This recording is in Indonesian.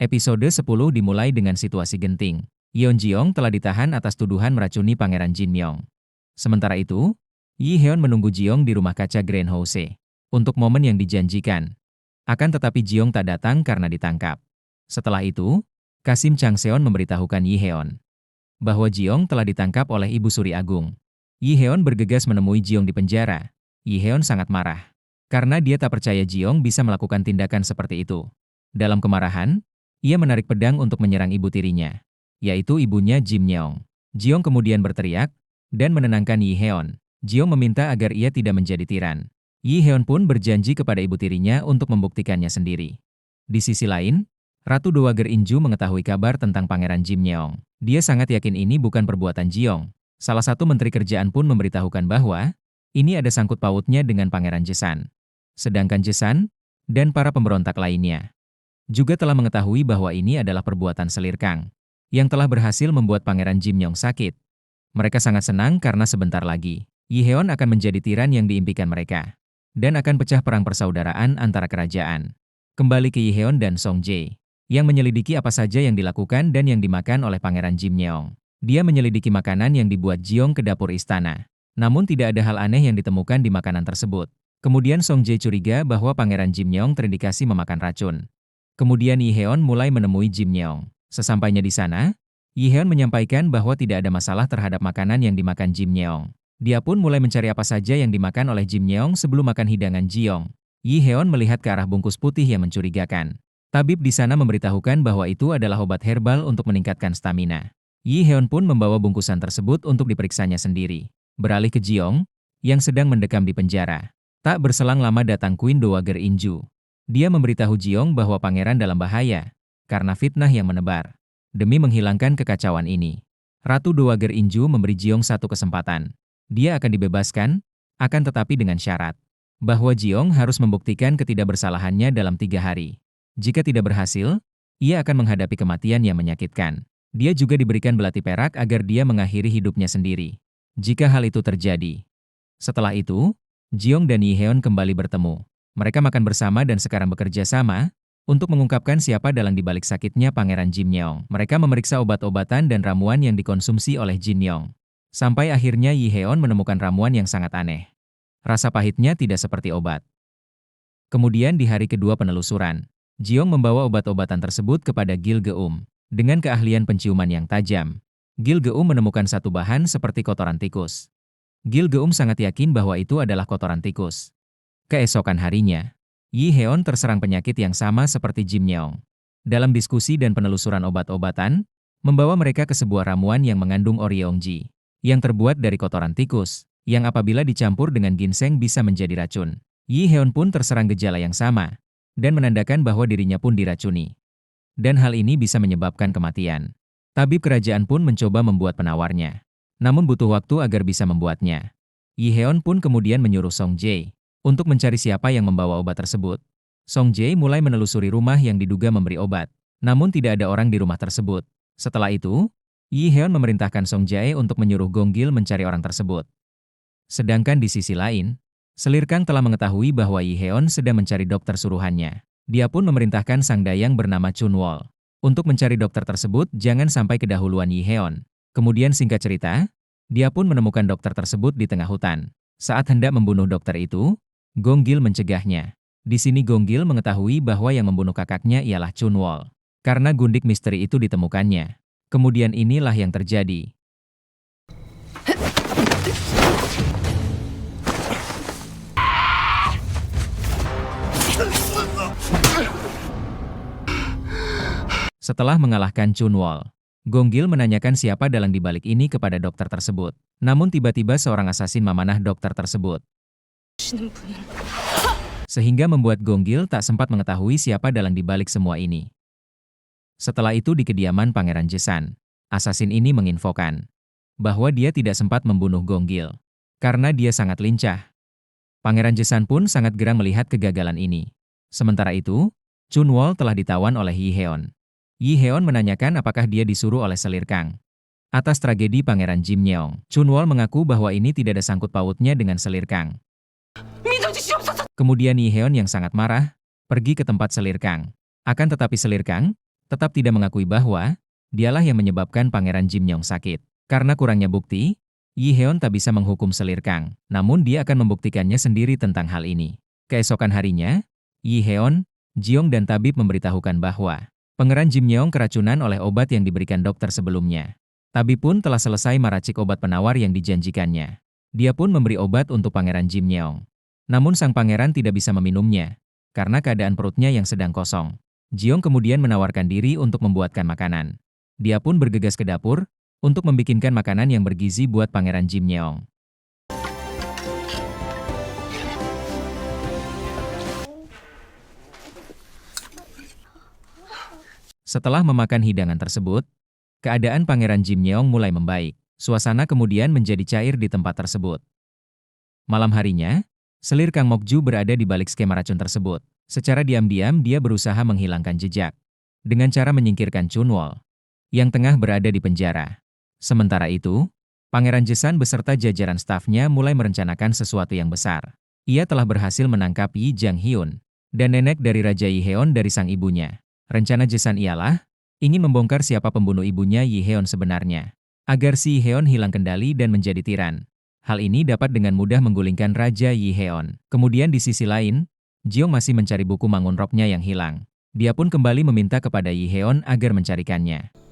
Episode 10 dimulai dengan situasi genting. Yeon Jeong telah ditahan atas tuduhan meracuni Pangeran Jin Myung. Sementara itu, Yi Heon menunggu Jeong di rumah kaca Grand House untuk momen yang dijanjikan. Akan tetapi Jeong tak datang karena ditangkap. Setelah itu, Kasim Chang Seon memberitahukan Yi Heon bahwa Jeong telah ditangkap oleh Ibu Suri Agung. Yi Heon bergegas menemui Jeong di penjara. Yi Heon sangat marah karena dia tak percaya Jeong bisa melakukan tindakan seperti itu. Dalam kemarahan, ia menarik pedang untuk menyerang ibu tirinya, yaitu ibunya Jim Myung. Jeong kemudian berteriak dan menenangkan Yi Heon. Jeong meminta agar ia tidak menjadi tiran. Yi Heon pun berjanji kepada ibu tirinya untuk membuktikannya sendiri. Di sisi lain, Ratu Dowager Inju mengetahui kabar tentang Pangeran Jim Myung. Dia sangat yakin ini bukan perbuatan Jeong. Salah satu menteri kerajaan pun memberitahukan bahwa ini ada sangkut pautnya dengan Pangeran Jesan. Sedangkan Jesan dan para pemberontak lainnya juga telah mengetahui bahwa ini adalah perbuatan selir Kang yang telah berhasil membuat Pangeran Jim Myung sakit. Mereka sangat senang karena sebentar lagi Yi Heon akan menjadi tiran yang diimpikan mereka dan akan pecah perang persaudaraan antara kerajaan. Kembali ke Yi Heon dan Song Jae yang menyelidiki apa saja yang dilakukan dan yang dimakan oleh Pangeran Jim Myung. Dia menyelidiki makanan yang dibuat Jeong ke dapur istana. Namun tidak ada hal aneh yang ditemukan di makanan tersebut. Kemudian Song Jae curiga bahwa Pangeran Jim Myung terindikasi memakan racun. Kemudian Yi Heon mulai menemui Jim Myung. Sesampainya di sana, Yi Heon menyampaikan bahwa tidak ada masalah terhadap makanan yang dimakan Jim Myung. Dia pun mulai mencari apa saja yang dimakan oleh Jim Myung sebelum makan hidangan Jeong. Yi Heon melihat ke arah bungkus putih yang mencurigakan. Tabib di sana memberitahukan bahwa itu adalah obat herbal untuk meningkatkan stamina. Yi Heon pun membawa bungkusan tersebut untuk diperiksanya sendiri. Beralih ke Jeong, yang sedang mendekam di penjara. Tak berselang lama datang Queen Dowager Inju. Dia memberitahu Jeong bahwa pangeran dalam bahaya karena fitnah yang menebar. Demi menghilangkan kekacauan ini, Ratu Dowager Inju memberi Jeong satu kesempatan. Dia akan dibebaskan, akan tetapi dengan syarat bahwa Jeong harus membuktikan ketidakbersalahannya dalam 3 hari. Jika tidak berhasil, ia akan menghadapi kematian yang menyakitkan. Dia juga diberikan belati perak agar dia mengakhiri hidupnya sendiri jika hal itu terjadi. Setelah itu, Jeong dan Yi Heon kembali bertemu. Mereka makan bersama dan sekarang bekerja sama untuk mengungkapkan siapa dalang dibalik sakitnya Pangeran Jim Myung. Mereka memeriksa obat-obatan dan ramuan yang dikonsumsi oleh Jin Myung. Sampai akhirnya Yi Heon menemukan ramuan yang sangat aneh. Rasa pahitnya tidak seperti obat. Kemudian di hari kedua penelusuran, Jeong membawa obat-obatan tersebut kepada Gil Geum. Dengan keahlian penciuman yang tajam, Gil Geum menemukan satu bahan seperti kotoran tikus. Gil Geum sangat yakin bahwa itu adalah kotoran tikus. Keesokan harinya, Yi Heon terserang penyakit yang sama seperti Jim Myung. Dalam diskusi dan penelusuran obat-obatan, membawa mereka ke sebuah ramuan yang mengandung Oryeongji, yang terbuat dari kotoran tikus, yang apabila dicampur dengan ginseng bisa menjadi racun. Yi Heon pun terserang gejala yang sama, dan menandakan bahwa dirinya pun diracuni. Dan hal ini bisa menyebabkan kematian. Tabib kerajaan pun mencoba membuat penawarnya, namun butuh waktu agar bisa membuatnya. Yi Heon pun kemudian menyuruh Song Jae untuk mencari siapa yang membawa obat tersebut. Song Jae mulai menelusuri rumah yang diduga memberi obat, namun tidak ada orang di rumah tersebut. Setelah itu, Yi Heon memerintahkan Song Jae untuk menyuruh Gong Gil mencari orang tersebut. Sedangkan di sisi lain, Selir Kang telah mengetahui bahwa Yi Heon sedang mencari dokter suruhannya. Dia pun memerintahkan sang dayang bernama Chun Wol untuk mencari dokter tersebut jangan sampai kedahuluan Yi Heon. Kemudian singkat cerita, dia pun menemukan dokter tersebut di tengah hutan. Saat hendak membunuh dokter itu, Gong Gil mencegahnya. Di sini Gong Gil mengetahui bahwa yang membunuh kakaknya ialah Chun Wol. Karena gundik misteri itu ditemukannya. Kemudian inilah yang terjadi. Setelah mengalahkan Chun Wol, Gong Gil menanyakan siapa dalang dibalik ini kepada dokter tersebut. Namun tiba-tiba seorang asasin memanah dokter tersebut. Sehingga membuat Gong Gil tak sempat mengetahui siapa dalang dibalik semua ini. Setelah itu di kediaman Pangeran Jesan, asasin ini menginfokan bahwa dia tidak sempat membunuh Gong Gil karena dia sangat lincah. Pangeran Jesan pun sangat gerang melihat kegagalan ini. Sementara itu, Chun Wol telah ditawan oleh Yi Heon. Yi Heon menanyakan apakah dia disuruh oleh Selir Kang atas tragedi Pangeran Jim Myung. Chun Wol mengaku bahwa ini tidak ada sangkut pautnya dengan Selir Kang. Kemudian Yi Heon yang sangat marah, pergi ke tempat Selir Kang. Akan tetapi Selir Kang tetap tidak mengakui bahwa dialah yang menyebabkan Pangeran Jimyong sakit. Karena kurangnya bukti, Yi Heon tak bisa menghukum selir Kang, namun dia akan membuktikannya sendiri tentang hal ini. Keesokan harinya, Yi Heon, Jiong dan tabib memberitahukan bahwa Pangeran Jimyong keracunan oleh obat yang diberikan dokter sebelumnya. Tabib pun telah selesai meracik obat penawar yang dijanjikannya. Dia pun memberi obat untuk Pangeran Jimyong. Namun sang pangeran tidak bisa meminumnya, karena keadaan perutnya yang sedang kosong. Jiong kemudian menawarkan diri untuk membuatkan makanan. Dia pun bergegas ke dapur, untuk membikinkan makanan yang bergizi buat Pangeran Jimyong. Setelah memakan hidangan tersebut, keadaan Pangeran Jimyong mulai membaik. Suasana kemudian menjadi cair di tempat tersebut. Malam harinya, selir Kang Mokju berada di balik skema racun tersebut. Secara diam-diam dia berusaha menghilangkan jejak, dengan cara menyingkirkan Chunwol, yang tengah berada di penjara. Sementara itu, Pangeran Jesan beserta jajaran stafnya mulai merencanakan sesuatu yang besar. Ia telah berhasil menangkap Yi Jang Hyun, dan nenek dari Raja Yi Heon dari sang ibunya. Rencana Jesan ialah ingin membongkar siapa pembunuh ibunya Yi Heon sebenarnya, agar si Yi Heon hilang kendali dan menjadi tiran. Hal ini dapat dengan mudah menggulingkan Raja Yi Heon. Kemudian di sisi lain, Jiong masih mencari buku Mangun Rocknya yang hilang. Dia pun kembali meminta kepada Yi Heon agar mencarikannya.